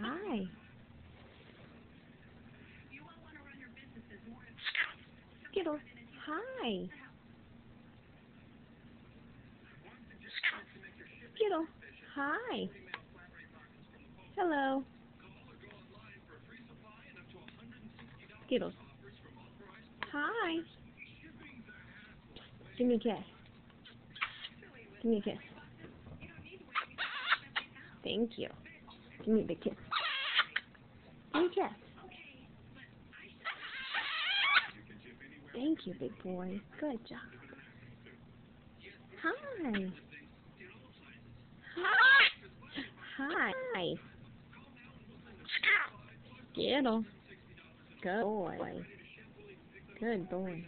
Hi. Skittles. Hi. Skittles. Hi. Hello. Skittles. Hi. Give me a kiss. Give me a kiss. Thank you. Give me a big kiss. Give me a kiss. Thank you, big boy. Good job. Hi. Hi. Skittle. Good boy. Good boy.